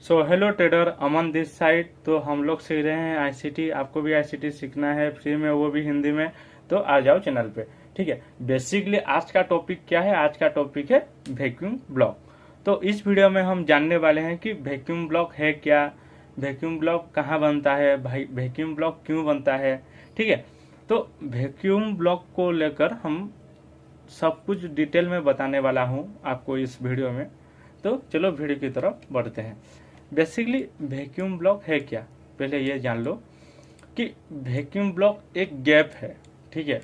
So hello trader, Aman this side. तो हम लोग सीख रहे हैं आईसीटी। आपको भी आईसीटी सीखना है फ्री में, वो भी हिंदी में, तो आ जाओ चैनल पे। ठीक है। बेसिकली आज का टॉपिक क्या है? आज का टॉपिक है वैक्यूम ब्लॉक। तो इस वीडियो में हम जानने वाले हैं कि वैक्यूम ब्लॉक है क्या, वैक्यूम ब्लॉक कहाँ बनता है, भाई वैक्यूम ब्लॉक क्यों बनता है। ठीक है। तो वैक्यूम ब्लॉक को लेकर हम सब कुछ डिटेल में बताने वाला हूँ आपको इस वीडियो में। तो चलो वीडियो की तरफ बढ़ते हैं। बेसिकली वैक्यूम ब्लॉक है क्या, पहले ये जान लो कि वैक्यूम ब्लॉक एक गैप है। ठीक है,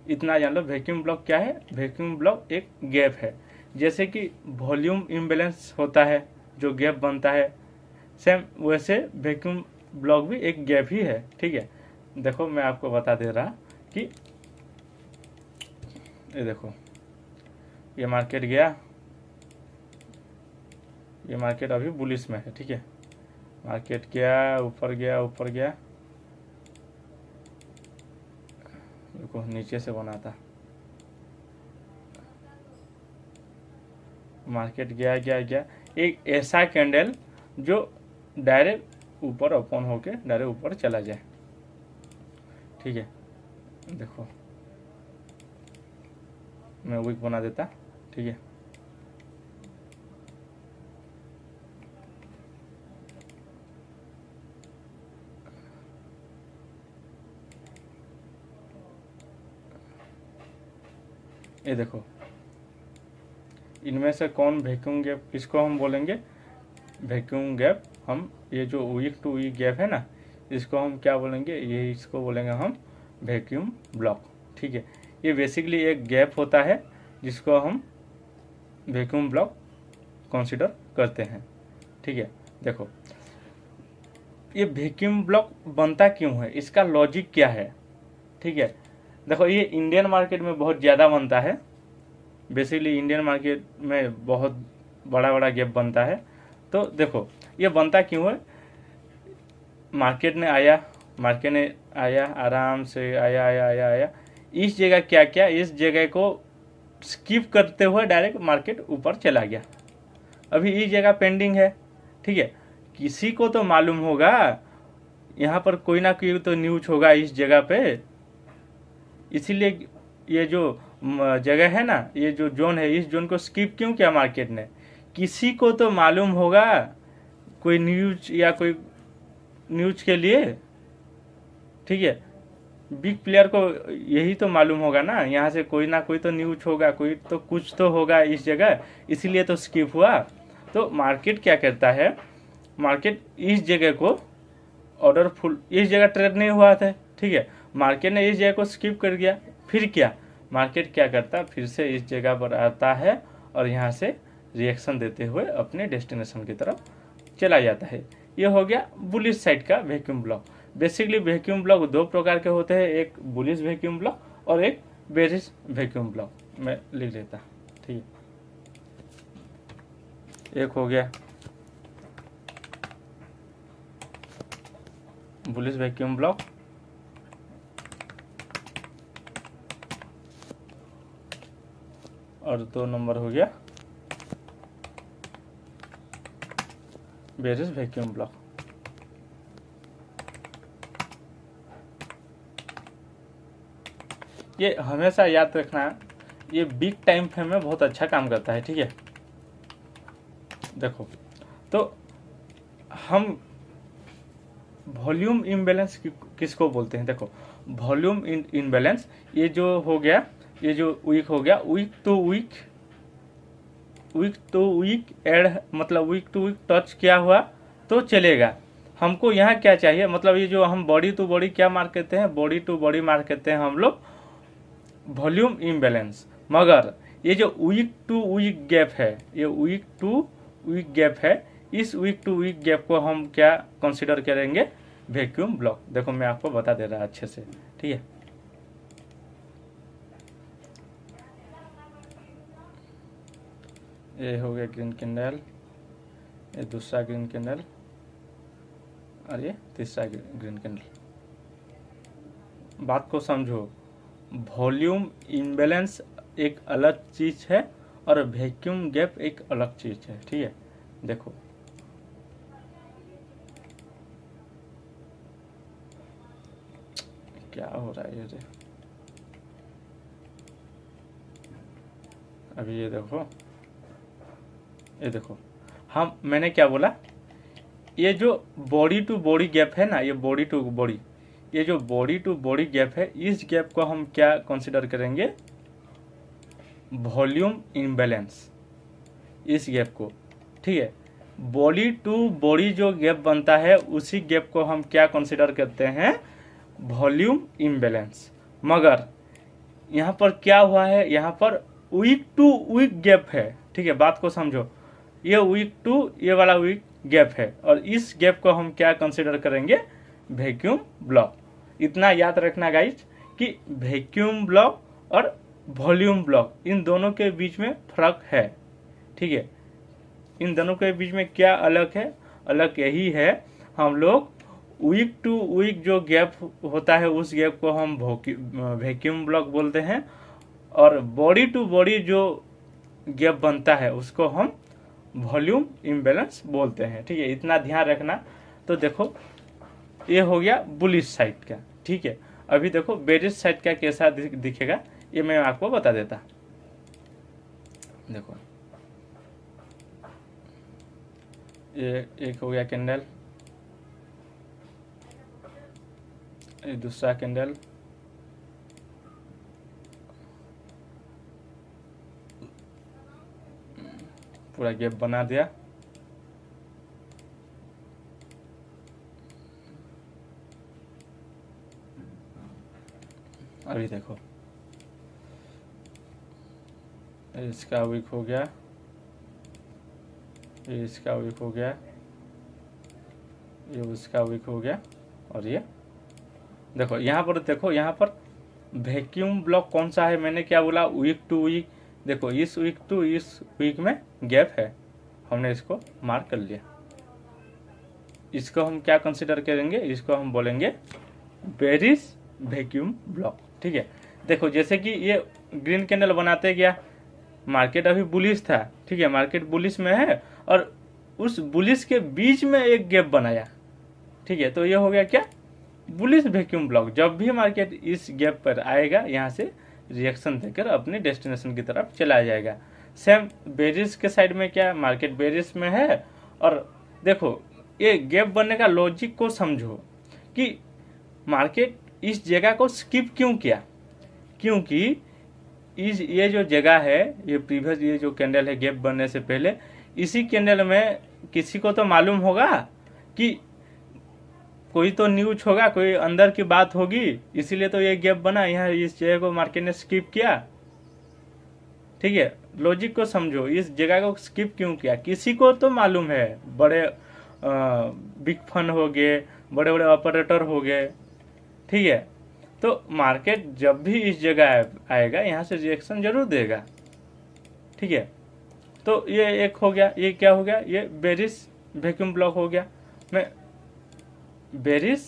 इतना जान लो। वैक्यूम ब्लॉक क्या है? वैक्यूम ब्लॉक एक गैप है। जैसे कि वॉल्यूम इम्बैलेंस होता है, जो गैप बनता है, सेम वैसे वैक्यूम ब्लॉक भी एक गैप ही है। ठीक है। देखो मैं आपको बता दे रहा कि ये देखो, ये मार्केट गया, ये मार्केट अभी बुलिश में है। ठीक है, मार्केट गया, ऊपर गया, ऊपर गया, देखो नीचे से बना था, मार्केट गया गया गया, एक ऐसा कैंडल जो डायरेक्ट ऊपर ओपन होके डायरेक्ट ऊपर चला जाए। ठीक है, देखो मैं वीक बना देता। ठीक है, ये देखो, इनमें से कौन वैक्यूम गैप किसको हम बोलेंगे? Vacuum gap. हम ये जो वीक टू वीक गैप है ना, इसको हम क्या बोलेंगे? ये इसको बोलेंगे हम वैक्यूम ब्लॉक। ठीक है, ये बेसिकली एक गैप होता है जिसको हम वैक्यूम ब्लॉक कंसिडर करते हैं। ठीक है, देखो ये वैक्यूम ब्लॉक बनता क्यों है, इसका लॉजिक क्या है? ठीक है, देखो ये इंडियन मार्केट में बहुत ज़्यादा बनता है। बेसिकली इंडियन मार्केट में बहुत बड़ा बड़ा गैप बनता है। तो देखो ये बनता क्यों है? मार्केट ने आया, आराम से आया आया आया आया, इस जगह क्या क्या, इस जगह को स्किप करते हुए डायरेक्ट मार्केट ऊपर चला गया। अभी इस जगह पेंडिंग है। ठीक है, किसी को तो मालूम होगा, यहाँ पर कोई ना कोई तो न्यूज होगा इस जगह पे। इसीलिए ये जो जगह है ना, ये जो जोन है, इस जोन को स्किप क्यों किया मार्केट ने? किसी को तो मालूम होगा, कोई न्यूज या कोई न्यूज के लिए। ठीक है, बिग प्लेयर को यही तो मालूम होगा ना, यहाँ से कोई ना कोई तो न्यूज होगा, कोई तो कुछ तो होगा इस जगह, इसीलिए तो स्किप हुआ। तो मार्केट क्या करता है? मार्केट इस जगह को ऑर्डर फुल, इस जगह ट्रेड नहीं हुआ था। ठीक है, मार्केट ने इस जगह को स्किप कर दिया। फिर क्या मार्केट क्या करता? फिर से इस जगह पर आता है और यहाँ से रिएक्शन देते हुए अपने डेस्टिनेशन की तरफ चला जाता है। ये हो गया बुलिश साइड का vacuum block. Basically vacuum block दो प्रकार के होते हैं, एक बुलिश वैक्यूम ब्लॉक और एक बेरिश वैक्यूम ब्लॉक। मैं लिख लेता। ठीक है, एक हो गया बुलिश वैक्यूम ब्लॉक, और 2 नंबर हो गया बेरिश वैक्यूम ब्लॉक। ये हमेशा याद रखना, ये बिग टाइम फ्रेम में बहुत अच्छा काम करता है। ठीक है, देखो तो हम वॉल्यूम इम्बैलेंस किसको बोलते हैं? देखो वॉल्यूम इम्बैलेंस, ये जो हो गया, ये जो वीक हो गया, वीक टू वीक एड, मतलब वीक टू वीक टच किया हुआ तो चलेगा। हमको यहाँ क्या चाहिए? मतलब ये जो हम बॉडी टू बॉडी क्या मार्क करते हैं? बॉडी टू बॉडी मार्क करते हैं हम लोग वॉल्यूम इम्बैलेंस। मगर ये जो वीक टू वीक गैप है, ये वीक टू वीक गैप है, इस वीक टू वीक गैप को हम क्या कंसिडर करेंगे? Vacuum block. देखो मैं आपको बता दे रहा अच्छे से। ठीक है, ये हो गया ग्रीन कैंडल, ये दूसरा ग्रीन कैंडल, और ये तीसरा ग्रीन कैंडल। बात को समझो, वॉल्यूम इम्बैलेंस एक अलग चीज़ है और वैक्यूम गैप एक अलग चीज़ है। ठीक है, देखो क्या हो रहा है ये? अभी ये देखो मैंने क्या बोला, ये जो बॉडी टू बॉडी गैप है ना, ये बॉडी टू बॉडी, ये जो बॉडी टू बॉडी गैप है, इस गैप को हम क्या कंसिडर करेंगे? वॉल्यूम इम्बैलेंस, इस गैप को। ठीक है, बॉडी टू बॉडी जो गैप बनता है उसी गैप को हम क्या कंसिडर करते हैं? Volume imbalance. मगर यहाँ पर क्या हुआ है, यहाँ पर वीक टू वीक गैप है। ठीक है, बात को समझो, ये वीक टू ये वाला वीक गैप है, और इस गैप को हम क्या कंसिडर करेंगे? Vacuum block. इतना याद रखना गाइस कि वैक्यूम ब्लॉक और वॉल्यूम ब्लॉक, इन दोनों के बीच में फर्क है। ठीक है, इन दोनों के बीच में क्या अलग है? अलग यही है, हम लोग वीक टू वीक जो गैप होता है उस गैप को हम वैक्यूम ब्लॉक बोलते हैं, और बॉडी टू बॉडी जो गैप बनता है उसको हम वॉल्यूम इम्बैलेंस बोलते हैं। ठीक है, इतना ध्यान रखना। तो देखो ये हो गया बुलिश साइड का। ठीक है, अभी देखो बेरिश साइड का कैसा दिखेगा ये मैं आपको बता देता। देखो ये एक हो गया कैंडल, ये दूसरा कैंडल, पूरा गैप बना दिया। अभी देखो इसका वीक हो गया, ये इसका वीक हो गया, ये उसका वीक हो गया, और ये देखो यहाँ पर, देखो यहाँ पर वैक्यूम ब्लॉक कौन सा है? मैंने क्या बोला? Week to week. देखो इस वीक टू इस वीक में गैप है, हमने इसको मार्क कर लिया। इसको हम क्या कंसिडर करेंगे? इसको हम बोलेंगे बेरिश वैक्यूम ब्लॉक। ठीक है, देखो जैसे कि ये ग्रीन कैंडल बनाते गया, मार्केट अभी बुलिश था। ठीक है, मार्केट बुलिश में है और उस बुलिश के बीच में एक गैप बनाया। ठीक है, तो ये हो गया क्या? Bullish vacuum block. जब भी मार्केट इस गैप पर आएगा, यहाँ से रिएक्शन देकर अपने डेस्टिनेशन की तरफ चला जाएगा। सेम बेरिश के साइड में क्या, मार्केट बेरिश में है, और देखो ये गैप बनने का लॉजिक को समझो कि मार्केट इस जगह को स्किप क्यों किया। क्योंकि ये जो जगह है, ये प्रीवियस ये जो कैंडल है गैप बनने से पहले, इसी कैंडल में किसी को तो मालूम होगा कि कोई तो न्यूज होगा, कोई अंदर की बात होगी, इसीलिए तो ये गैप बना। यहाँ इस जगह को मार्केट ने स्किप किया। ठीक है, लॉजिक को समझो, इस जगह को स्किप क्यों किया? किसी को तो मालूम है, बड़े बिग फंड हो गए, बड़े बड़े ऑपरेटर हो गए। ठीक है, तो मार्केट जब भी इस जगह आएगा, यहाँ से रिएक्शन जरूर देगा। ठीक है, तो ये एक हो गया। ये क्या हो गया? ये बेरिश वैक्यूम ब्लॉक हो गया। मैं बेरिश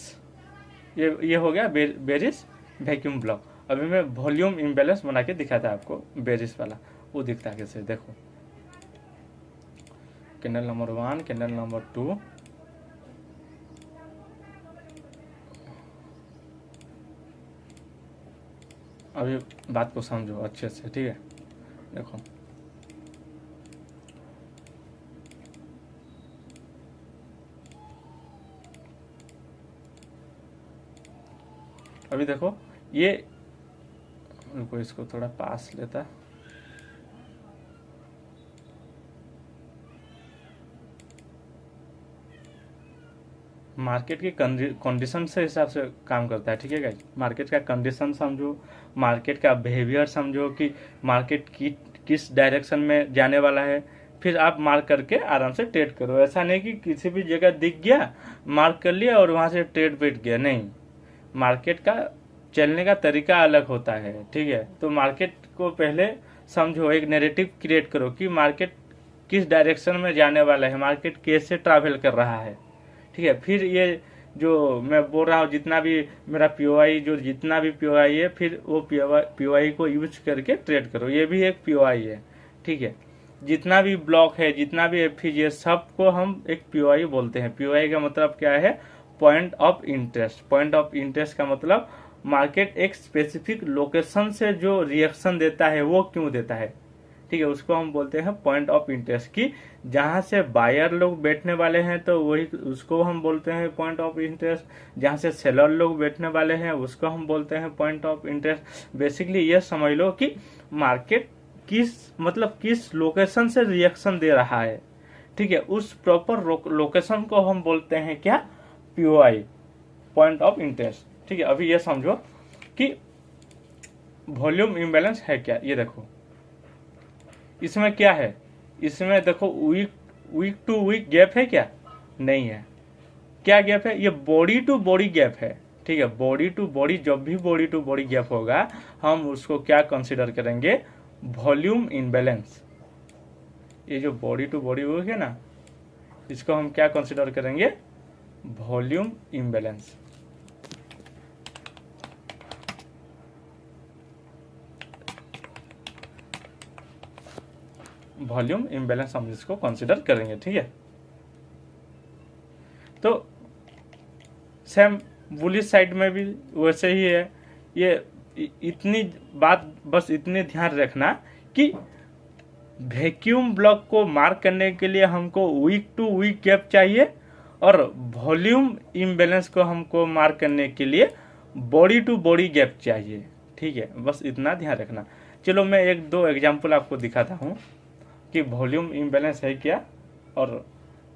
ये हो गया बेरिश वैक्यूम ब्लॉक। अभी मैं वॉल्यूम इम्बैलेंस बना के दिखाता आपको, बेरिश वाला वो दिखता कैसे। देखो कैंडल नंबर 1, कैंडल नंबर 2, अभी बात को समझो अच्छे से। ठीक है, देखो अभी देखो ये, रुको इसको थोड़ा पास लेता। मार्केट की कंडीशन से हिसाब से काम करता है। ठीक है गाइस, मार्केट का कंडीशन समझो, मार्केट का बिहेवियर समझो कि मार्केट किस डायरेक्शन में जाने वाला है, फिर आप मार्क करके आराम से ट्रेड करो। ऐसा नहीं कि किसी भी जगह दिख गया, मार्क कर लिया और वहां से ट्रेड बैठ गया। नहीं, मार्केट का चलने का तरीका अलग होता है। ठीक है, तो मार्केट को पहले समझो, एक नैरेटिव क्रिएट करो कि मार्केट किस डायरेक्शन में जाने वाला है, मार्केट कैसे ट्रैवल कर रहा है। ठीक है, फिर ये जो मैं बोल रहा हूँ, जितना भी मेरा पीओआई, जो जितना भी पीओआई है, फिर वो पीओआई को यूज करके ट्रेड करो। ये भी एक पीओआई है। ठीक है, जितना भी ब्लॉक है, जितना भी एफपीजी, सबको हम एक पीओआई बोलते हैं। पीओआई का मतलब क्या है? Point of interest. Point of interest का मतलब मार्केट एक स्पेसिफिक लोकेशन से जो रिएक्शन देता है वो क्यों देता है, ठीक है, उसको हम बोलते हैं पॉइंट ऑफ इंटरेस्ट। की जहां से बायर लोग बैठने वाले हैं तो वही उसको हम बोलते हैं पॉइंट ऑफ इंटरेस्ट, जहां से सेलर लोग बैठने वाले हैं उसको हम बोलते हैं पॉइंट ऑफ इंटरेस्ट। बेसिकली ये समझ लो कि मार्केट किस लोकेशन से रिएक्शन दे रहा है, ठीक है, उस प्रॉपर लोकेशन को हम बोलते हैं क्या, पीओआई, पॉइंट ऑफ इंटरेस्ट। ठीक है, अभी ये समझो कि वॉल्यूम इम्बैलेंस है क्या। ये देखो इसमें क्या है, इसमें देखो वीक टू वीक गैप है क्या, नहीं है। क्या गैप है, ये बॉडी टू बॉडी गैप है। ठीक है, बॉडी टू बॉडी, जब भी बॉडी टू बॉडी गैप होगा हम उसको क्या कंसीडर करेंगे, वॉल्यूम इम्बैलेंस। ये जो बॉडी टू बॉडी वो है ना, इसको हम क्या कंसीडर करेंगे, वॉल्यूम इम्बैलेंस। वॉल्यूम इम्बैलेंस हम इसको कंसीडर करेंगे। ठीक है, तो सेम बुलिश साइड में भी वैसे ही है। ये इतनी बात बस इतनी ध्यान रखना कि वैक्यूम ब्लॉक को मार्क करने के लिए हमको वीक टू वीक गैप चाहिए और वॉल्यूम इम्बैलेंस को हमको मार्क करने के लिए बॉडी टू बॉडी गैप चाहिए। ठीक है, बस इतना ध्यान रखना। चलो मैं एक दो एग्जांपल आपको दिखाता हूँ कि वॉल्यूम इम्बैलेंस है क्या और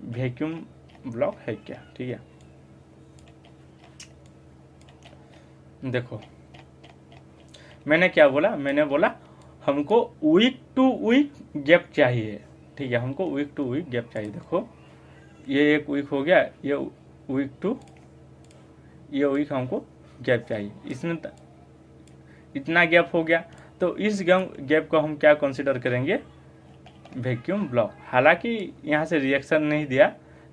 वैक्यूम ब्लॉक है क्या। ठीक है, देखो मैंने क्या बोला, मैंने बोला हमको वीक टू वीक गैप चाहिए। ठीक है, हमको वीक टू वीक गैप चाहिए। देखो ये एक वीक हो गया, ये वीक टू ये वीक हमको गैप चाहिए, इसमें इतना गैप हो गया। तो इस गैप को हम क्या कंसीडर करेंगे, वैक्यूम ब्लॉक। हालांकि यहाँ से रिएक्शन नहीं दिया।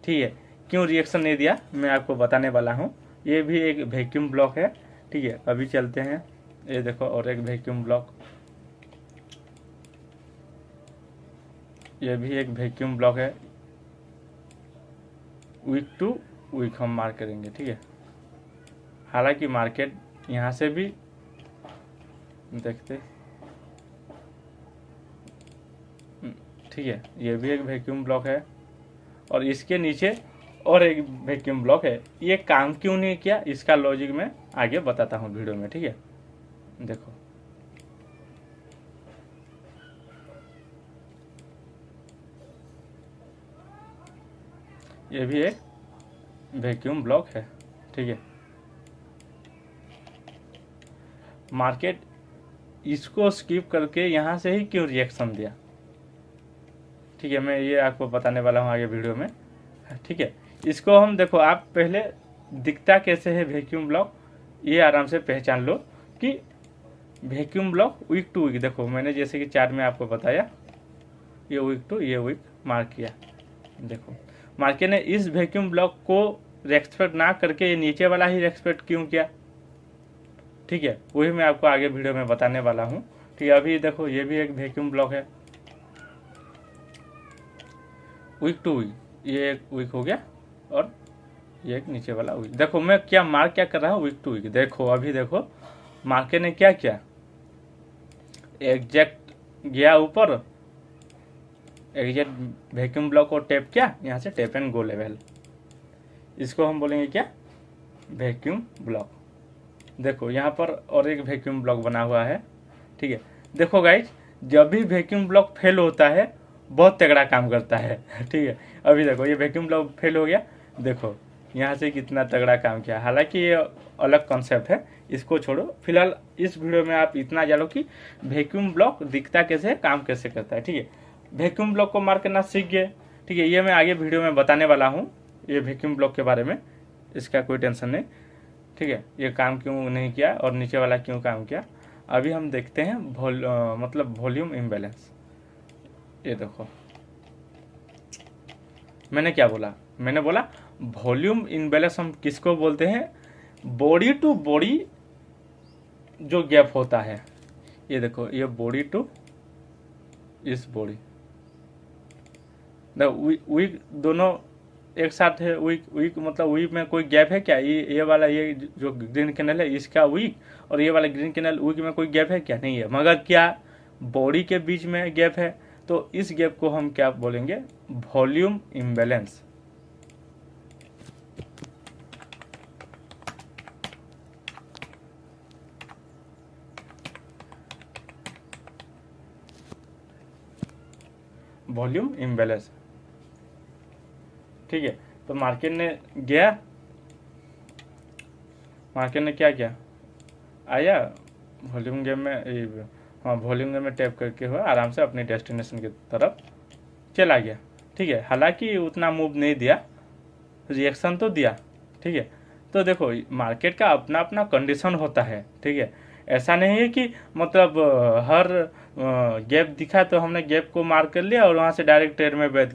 ठीक है, क्यों रिएक्शन नहीं दिया मैं आपको बताने वाला हूँ। ये भी एक वैक्यूम ब्लॉक है। ठीक है, अभी चलते हैं, ये देखो और एक वैक्यूम ब्लॉक, ये भी एक वैक्यूम ब्लॉक है। वीक टू वीक हम मार्क करेंगे। ठीक है, हालांकि मार्केट यहाँ से भी देखते, ठीक है, ये भी एक वैक्यूम ब्लॉक है और इसके नीचे और एक वैक्यूम ब्लॉक है। ये काम क्यों नहीं किया, इसका लॉजिक मैं आगे बताता हूँ वीडियो में। ठीक है, देखो ये भी एक वैक्यूम ब्लॉक है। ठीक है, मार्केट इसको स्किप करके यहाँ से ही क्यों रिएक्शन दिया, ठीक है, मैं ये आपको बताने वाला हूँ आगे वीडियो में। ठीक है, इसको हम देखो, आप पहले दिखता कैसे है वैक्यूम ब्लॉक, ये आराम से पहचान लो कि vacuum block week to week. देखो मैंने जैसे कि चार्ट में आपको बताया, ये वीक टू ये वीक मार्क किया। देखो मार्केट ने इस वैक्यूम ब्लॉक को रेस्पेक्ट ना करके ये नीचे वाला ही रेस्पेक्ट क्यों किया। ठीक है, वही मैं आपको आगे वीडियो में बताने वाला हूँ। ठीक है, अभी देखो ये भी एक वैक्यूम ब्लॉक है, वीक टू वीक, ये एक वीक हो गया और ये एक नीचे वाला वीक। देखो मैं क्या मार्क क्या कर रहा हूँ, वीक टू वीक। देखो अभी देखो मार्केट ने क्या किया, एग्जैक्ट गया ऊपर, एग्जैक्ट वैक्यूम ब्लॉक को टैप किया, यहाँ से टैप एंड गो लेवल, इसको हम बोलेंगे क्या, वैक्यूम ब्लॉक। देखो यहाँ पर और एक वैक्यूम ब्लॉक बना हुआ है। ठीक है, देखो गाइज जब भी वैक्यूम ब्लॉक फेल होता है बहुत तगड़ा काम करता है। ठीक है, अभी देखो ये वैक्यूम ब्लॉक फेल हो गया, देखो यहाँ से कितना तगड़ा काम किया। हालांकि ये अलग कॉन्सेप्ट है, इसको छोड़ो। फिलहाल इस वीडियो में आप इतना जानो कि वैक्यूम ब्लॉक दिखता कैसे है, काम कैसे करता है। ठीक है, वैक्यूम ब्लॉक को मार्क करना सीख गए। ठीक है, ये मैं आगे वीडियो में बताने वाला हूँ ये वैक्यूम ब्लॉक के बारे में, इसका कोई टेंशन नहीं। ठीक है, ये काम क्यों नहीं किया और नीचे वाला क्यों काम किया, अभी हम देखते हैं। मतलब वॉल्यूम इम्बैलेंस। ये देखो मैंने क्या बोला, मैंने बोला वॉल्यूम इम्बैलेंस हम किसको बोलते हैं, बॉडी टू बॉडी जो गैप होता है। ये देखो ये बॉडी टू इस बॉडी, वीक दोनों एक साथ है, वीक वीक मतलब वीक में कोई गैप है क्या? ये वाला, ये जो ग्रीन कैंडल है इसका वीक, और ये वाला ग्रीन कैंडल वीक में कोई गैप है क्या? नहीं है। मगर क्या बॉडी के बीच में गैप है, तो इस गैप को हम क्या बोलेंगे? Volume imbalance. वॉल्यूम इम्बैलेंस, ठीक है। तो मार्केट ने गया, मार्केट ने क्या किया? आया वॉल्यूम गेम में, हाँ वॉल्यूम गेम में टैप करके हुआ आराम से अपनी डेस्टिनेशन की तरफ चला गया, ठीक है। हालांकि उतना मूव नहीं दिया, रिएक्शन तो दिया, ठीक है। तो देखो मार्केट का अपना अपना कंडीशन होता है, ठीक है। ऐसा नहीं है कि मतलब हर गैप दिखा तो हमने गैप को मार्क कर लिया और वहां से डायरेक्ट ट्रेड में बैठ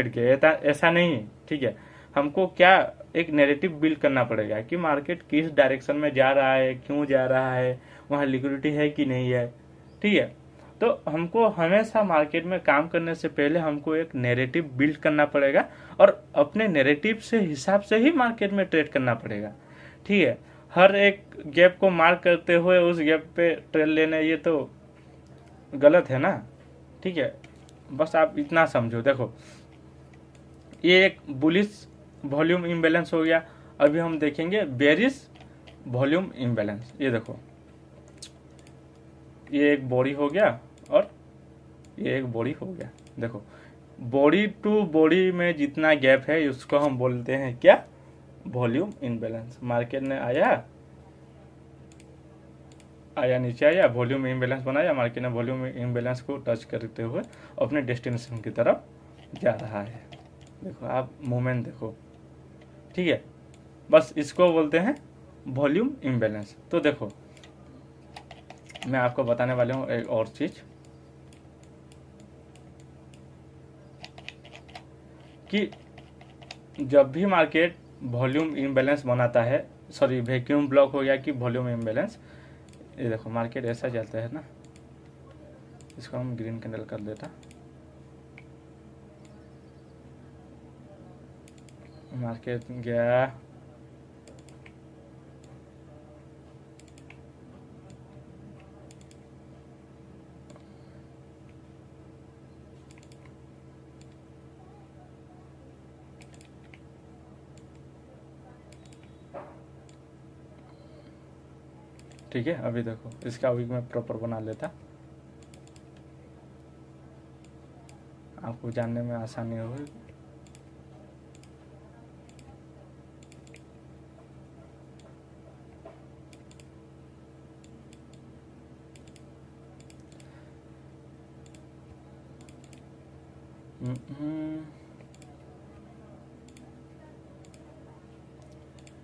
गए, ऐसा नहीं है, ठीक है। हमको क्या एक नैरेटिव बिल्ड करना पड़ेगा कि मार्केट किस डायरेक्शन में जा रहा है, क्यों जा रहा है, वहाँ लिक्विडिटी है कि नहीं है, ठीक है। तो हमको हमेशा मार्केट में काम करने से पहले हमको एक नैरेटिव बिल्ड करना पड़ेगा और अपने नैरेटिव से हिसाब से ही मार्केट में ट्रेड करना पड़ेगा, ठीक है। हर एक गैप को मार्क करते हुए उस गैप पे ट्रेड लेना, ये तो गलत है ना, ठीक है। बस आप इतना समझो। देखो ये एक बुलिश वॉल्यूम इम्बैलेंस हो गया। अभी हम देखेंगे बेरिश वॉल्यूम इम्बैलेंस। ये देखो ये एक बॉडी हो गया और ये एक बॉडी हो गया। देखो बॉडी टू बॉडी में जितना गैप है उसको हम बोलते हैं क्या? Volume imbalance. मार्केट ने आया नीचे आया, वॉल्यूम इम्बैलेंस बनाया, मार्केट ने वॉल्यूम इम्बैलेंस को टच करते हुए अपने डेस्टिनेशन की तरफ जा रहा है। देखो आप मूवमेंट देखो, ठीक है। बस इसको बोलते हैं वॉल्यूम इम्बैलेंस। तो देखो मैं आपको बताने वाला हूँ एक और चीज कि जब भी मार्केट वॉल्यूम इम्बैलेंस बनाता है, सॉरी वैक्यूम ब्लॉक हो गया कि वॉल्यूम इम्बैलेंस, ये देखो मार्केट ऐसा चलता है ना, इसको हम ग्रीन कैंडल कर देता, मार्केट गया ठीक है। अभी देखो इसका वीक में प्रॉपर बना लेता, आपको जानने में आसानी होगी।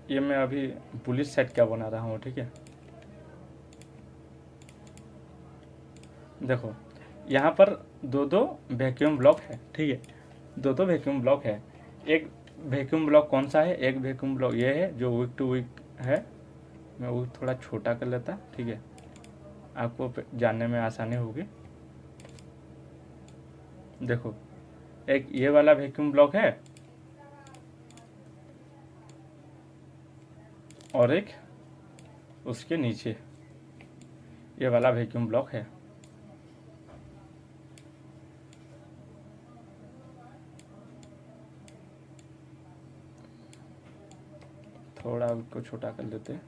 ये मैं अभी बुलिश सेट क्या बना रहा हूँ, ठीक है। देखो यहाँ पर दो दो वैक्यूम ब्लॉक है, ठीक है। दो दो वैक्यूम ब्लॉक है। एक वैक्यूम ब्लॉक कौन सा है? एक वैक्यूम ब्लॉक ये है जो वीक टू वीक है। मैं वो थोड़ा छोटा कर लेता, ठीक है, आपको जानने में आसानी होगी। देखो एक ये वाला वैक्यूम ब्लॉक है और एक उसके नीचे ये वाला वैक्यूम ब्लॉक है। थोड़ा उसको छोटा कर लेते हैं,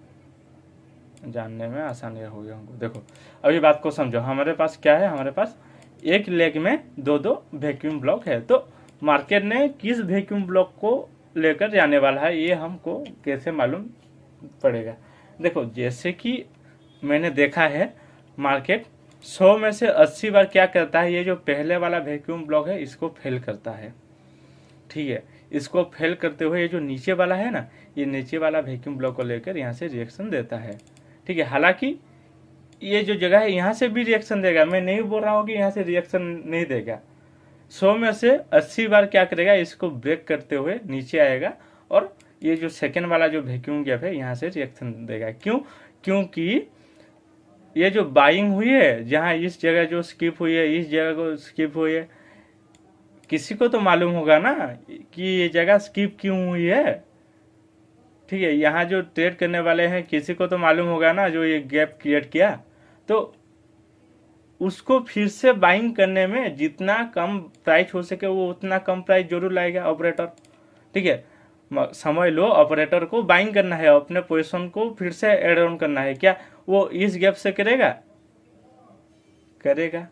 जानने में आसानी होगी हमको। देखो अभी बात को समझो, हमारे पास क्या है? हमारे पास एक लेग में दो दो वैक्यूम ब्लॉक है। तो मार्केट ने किस वैक्यूम ब्लॉक को लेकर जाने वाला है ये हमको कैसे मालूम पड़ेगा? देखो जैसे कि मैंने देखा है मार्केट 100 में से 80 बार क्या करता है, ये जो पहले वाला वैक्यूम ब्लॉक है इसको फेल करता है, ठीक है। इसको फेल करते हुए ये जो नीचे वाला है ना, ये नीचे वाला वैक्यूम ब्लॉक को लेकर यहाँ से रिएक्शन देता है, ठीक है। हालांकि ये जो जगह है यहाँ से भी रिएक्शन देगा, मैं नहीं बोल रहा हूँ कि यहाँ से रिएक्शन नहीं देगा। 100 में से 80 बार क्या करेगा, इसको ब्रेक करते हुए नीचे आएगा और ये जो सेकेंड वाला जो वैक्यूम गैप है यहाँ से रिएक्शन देगा। क्यों? क्योंकि ये जो बाइंग हुई है, जहाँ इस जगह जो स्किप हुई है, इस जगह को स्किप हुई है, किसी को तो मालूम होगा ना कि ये जगह स्किप क्यों हुई है। ठीक है, यहाँ जो ट्रेड करने वाले हैं किसी को तो मालूम होगा ना जो ये गैप क्रिएट किया, तो उसको फिर से बाइंग करने में जितना कम प्राइस हो सके वो उतना कम प्राइस जरूर लाएगा ऑपरेटर। ठीक है, समझ लो ऑपरेटर को बाइंग करना है, अपने पोजीशन को फिर से एड ऑन करना है। क्या वो इस गैप से करेगा? करेगा,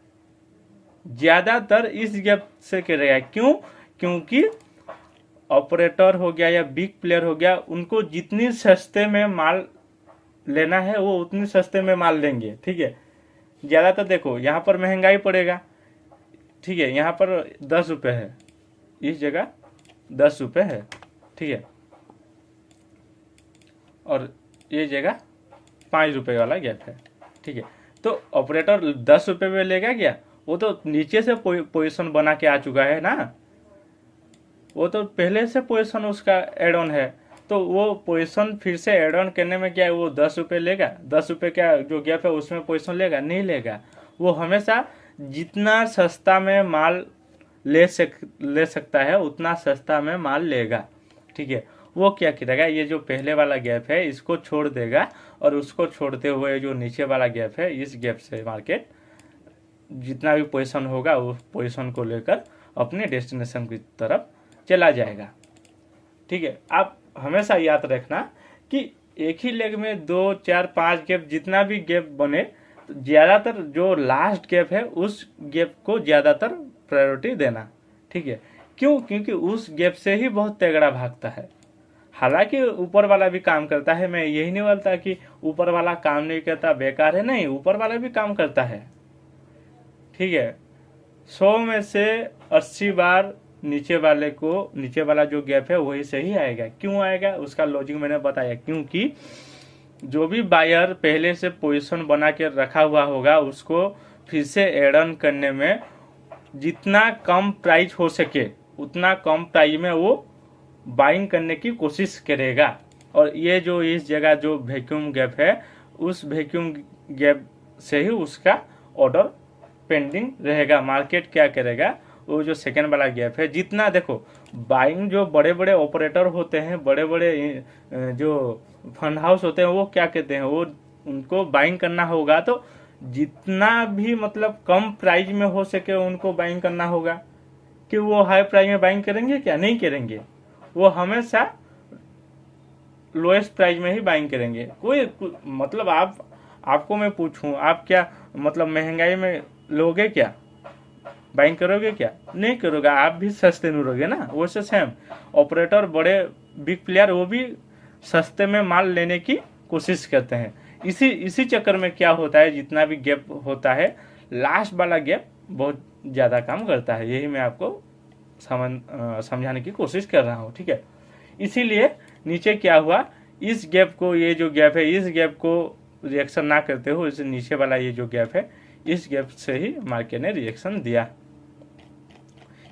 ज्यादातर इस गैप से करेगा। क्यों? क्योंकि ऑपरेटर हो गया या बिग प्लेयर हो गया, उनको जितनी सस्ते में माल लेना है वो उतनी सस्ते में माल लेंगे। ठीक है, ज्यादातर देखो यहाँ पर महंगाई पड़ेगा। ठीक है, यहाँ पर 10 रुपये है, इस जगह 10 रुपये है। ठीक है, और ये जगह 5 रुपये वाला गैप है। ठीक है, तो ऑपरेटर 10 रुपये में लेगा क्या? वो तो नीचे से पोजीशन बना के आ चुका है ना, वो तो पहले से पोजीशन उसका एड ऑन है, तो वो पोजीशन फिर से एड ऑन करने में क्या है, वो 10 रुपये लेगा? 10 रुपये क्या जो गैप है उसमें पोजीशन लेगा? नहीं लेगा। वो हमेशा जितना सस्ता में माल ले सकता है उतना सस्ता में माल लेगा। ठीक है, वो क्या करेगा, ये जो पहले वाला गैप है इसको छोड़ देगा, और उसको छोड़ते हुए जो नीचे वाला गैप है, इस गैप से मार्केट जितना भी पोजीशन होगा उस पोजीशन को लेकर अपने डेस्टिनेशन की तरफ चला जाएगा। ठीक है, आप हमेशा याद रखना कि एक ही लेग में 2, 4, 5 गैप, जितना भी गैप बने, ज्यादातर जो लास्ट गैप है उस गैप को ज्यादातर प्रायोरिटी देना। ठीक है, क्यों? क्योंकि उस गैप से ही बहुत तगड़ा भागता है। हालांकि ऊपर वाला भी काम करता है, मैं यही नहीं बोलता कि ऊपर वाला काम नहीं करता, बेकार है, नहीं, ऊपर वाला भी काम करता है। ठीक है, 100 में से 80 बार नीचे वाला जो गैप है वही सही आएगा। क्यों आएगा? उसका लॉजिक मैंने बताया, क्योंकि जो भी बायर पहले से पोजीशन बना के रखा हुआ होगा उसको फिर से एड ऑन करने में जितना कम प्राइस हो सके उतना कम प्राइस में वो बाइंग करने की कोशिश करेगा। और ये जो इस जगह जो वैक्यूम गैप है, उस वैक्यूम गैप से ही उसका ऑर्डर पेंडिंग रहेगा। मार्केट क्या करेगा, वो जो सेकेंड वाला गैप है, जितना देखो बाइंग जो बड़े बड़े ऑपरेटर होते हैं, बड़े बड़े जो फंड हाउस होते हैं, वो क्या कहते हैं, वो उनको बाइंग करना होगा तो जितना भी मतलब कम प्राइस में हो सके उनको बाइंग करना होगा। कि वो हाई प्राइस में बाइंग करेंगे क्या? नहीं करेंगे, वो हमेशा लोएस्ट प्राइस में ही बाइंग करेंगे। कोई मतलब आपको मैं पूछूं, आप क्या मतलब महंगाई में लोगे क्या? बाइंग करोगे क्या? नहीं करोगे, आप भी सस्ते में लोगे ना। वो से सेम ऑपरेटर, बड़े बिग प्लेयर, वो भी सस्ते में माल लेने की कोशिश करते हैं। इसी चक्कर में क्या होता है, जितना भी गैप होता है लास्ट वाला गैप बहुत ज्यादा काम करता है। यही मैं आपको समझाने की कोशिश कर रहा हूँ। ठीक है, इसीलिए नीचे क्या हुआ, इस गैप को, ये जो गैप है इस गैप को रिएक्शन ना करते हो, इस नीचे वाला ये जो गैप है इस गैप से ही मार्केट ने रिएक्शन दिया।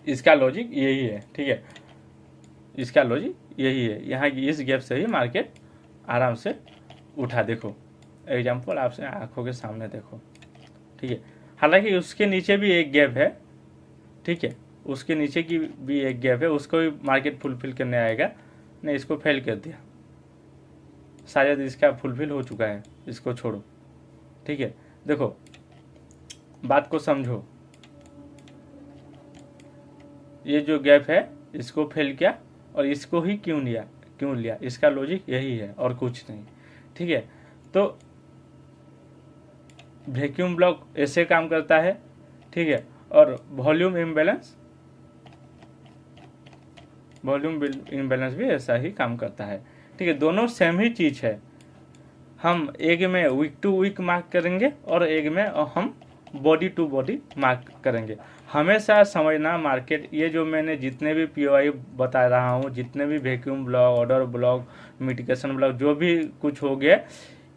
इसका लॉजिक यही है। ठीक है, इसका लॉजिक यही है, यहाँ की इस गैप से ही मार्केट आराम से उठा। देखो एग्जांपल आपसे आंखों के सामने देखो। ठीक है, हालांकि उसके नीचे भी एक गैप है। ठीक है, उसके नीचे की भी एक गैप है, उसको भी मार्केट फुलफिल करने आएगा। नहीं, इसको फेल कर दिया, शायद इसका फुलफिल हो चुका है, इसको छोड़ो। ठीक है, देखो बात को समझो, ये जो गैप है इसको फेल किया और इसको ही क्यों लिया, इसका लॉजिक यही है और कुछ नहीं। ठीक है, तो वैक्यूम ब्लॉक ऐसे काम करता है। ठीक है, और वॉल्यूम इम्बैलेंस भी ऐसा ही काम करता है। ठीक है, दोनों सेम ही चीज है। हम एक में वीक टू वीक मार्क करेंगे और एक में हम बॉडी टू बॉडी मार्क करेंगे। हमेशा समझना मार्केट, ये जो मैंने जितने भी पीओआई बता रहा हूँ, जितने भी vacuum block, order block, mitigation block, जो भी कुछ हो गया,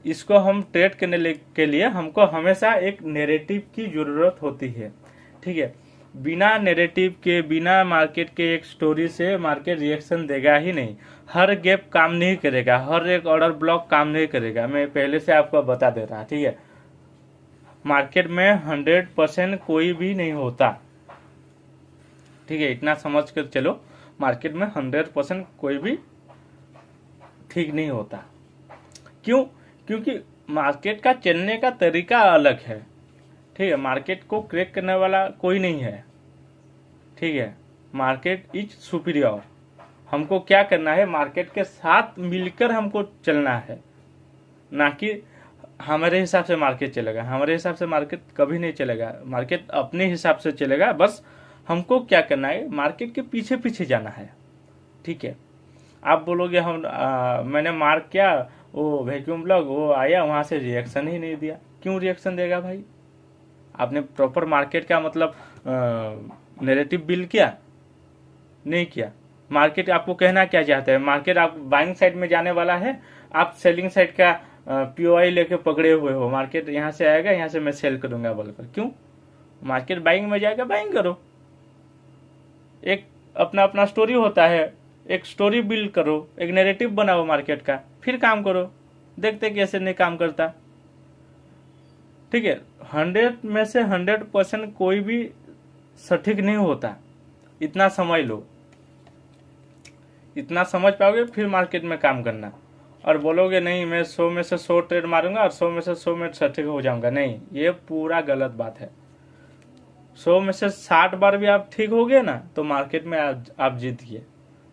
इसको हम ट्रेड करने के लिए हमको हमेशा एक नैरेटिव की जरूरत होती है। ठीक है, बिना नैरेटिव के, बिना मार्केट के एक स्टोरी से मार्केट रिएक्शन देगा ही नहीं। हर गैप काम नहीं करेगा, हर एक ऑर्डर ब्लॉक काम नहीं करेगा, मैं पहले से आपको बता दे रहा। ठीक है, मार्केट में 100% कोई भी नहीं होता। ठीक है, इतना समझ कर चलो। मार्केट में 100% कोई भी ठीक नहीं होता। क्यों? क्योंकि मार्केट का चलने का तरीका अलग है। ठीक है, मार्केट को क्रैक करने वाला कोई नहीं है। ठीक है, मार्केट इज सुपीरियर। हमको क्या करना है, मार्केट के साथ मिलकर हमको चलना है, ना कि हमारे हिसाब से मार्केट चलेगा। हमारे हिसाब से मार्केट कभी नहीं चलेगा, मार्केट अपने हिसाब से चलेगा। बस हमको क्या करना है, मार्केट के पीछे पीछे जाना है। ठीक है, आप बोलोगे मैंने मार्क किया, वो वैक्यूम ब्लॉग वो आया, वहां से रिएक्शन ही नहीं दिया। क्यों रिएक्शन देगा भाई? आपने प्रॉपर मार्केट का मतलब नैरेटिव बिल्ड किया नहीं किया? मार्केट आपको कहना क्या चाहता है? मार्केट आप बाइंग साइड में जाने वाला है, आप सेलिंग साइड का पीओआई लेके पकड़े हुए हो। मार्केट यहाँ से आएगा, यहाँ से मैं सेल करूंगा बोलकर। क्यों? मार्केट बाइंग में जाएगा, बाइंग करो। एक अपना अपना स्टोरी होता है, एक स्टोरी बिल्ड करो, एक नैरेटिव बनाओ मार्केट का, फिर काम करो। देखते कैसे नहीं काम करता। ठीक है, 100 में से 100% कोई भी सटीक नहीं होता। इतना समझ लो, इतना समझ पाओगे फिर मार्केट में काम करना। और बोलोगे नहीं मैं 100 में से 100 ट्रेड मारूंगा और 100 में से 100 में सटीक हो जाऊंगा, नहीं, ये पूरा गलत बात है। 100 में से 60 बार भी आप ठीक हो गए ना तो मार्केट में आप जीत गए।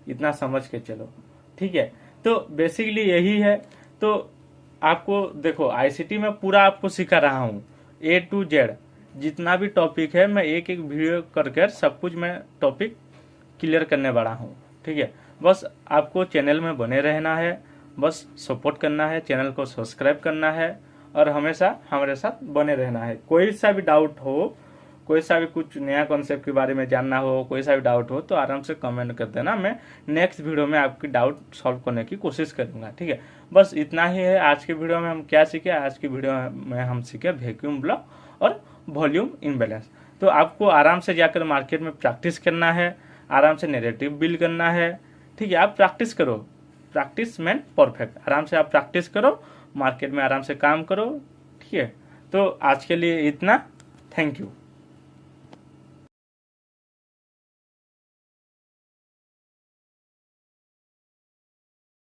इतना समझ के चलो। ठीक है, तो बेसिकली यही है। तो आपको देखो, आईसीटी में पूरा आपको सिखा रहा हूँ A to Z, जितना भी टॉपिक है मैं एक एक वीडियो कर सब कुछ मैं टॉपिक क्लियर करने वाला हूँ। ठीक है, बस आपको चैनल में बने रहना है, बस सपोर्ट करना है, चैनल को सब्सक्राइब करना है और हमेशा हमारे साथ बने रहना है। कोई सा भी डाउट हो, कोई सा भी कुछ नया कॉन्सेप्ट के बारे में जानना हो, कोई सा भी डाउट हो तो आराम से कमेंट कर देना। मैं नेक्स्ट वीडियो में आपकी डाउट सॉल्व करने की कोशिश करूंगा। ठीक है, बस इतना ही है। आज के वीडियो में हम क्या सीखे? आज की वीडियो में हम सीखे वैक्यूम ब्लॉक और वॉल्यूम इम्बैलेंस। तो आपको आराम से जाकर मार्केट में प्रैक्टिस करना है, आराम से नैरेटिव बिल्ड करना है। ठीक है, आप प्रैक्टिस करो, प्रैक्टिस मैन परफेक्ट। आराम से आप प्रैक्टिस करो, मार्केट में आराम से काम करो। ठीक है, तो आज के लिए इतना। Thank you.